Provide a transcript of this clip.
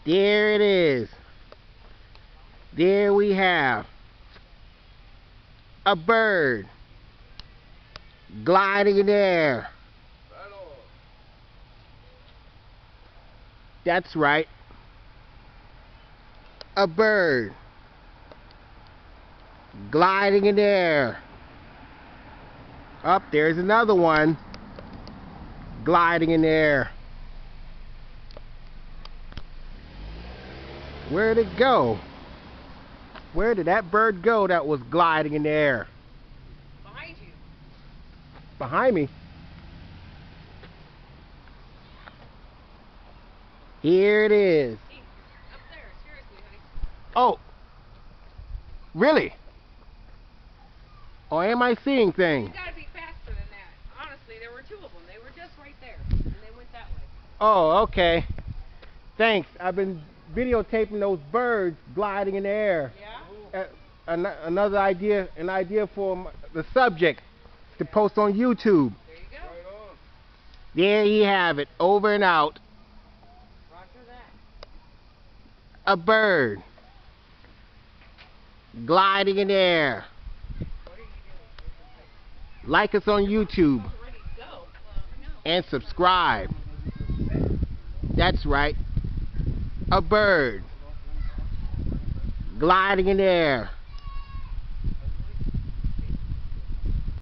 There it is. There we have a bird gliding in the air. That's right. A bird gliding in the air. Up there's another one gliding in the air. Where'd it go? Where did that bird go that was gliding in the air? Behind you. Behind me? Here it is. See, up there, seriously, honey. Oh, really? Or am I seeing things? You gotta be faster than that. Honestly, there were two of them. They were just right there, and they went that way. Oh, okay. Thanks. I've been videotaping those birds gliding in the air. Yeah? Another idea, an idea for the subject to post on YouTube. There you go. There you have it. Over and out. Roger that. A bird gliding in the air. What are you doing? Like us on YouTube Ready to go. No. and subscribe. That's right. A bird gliding in the air.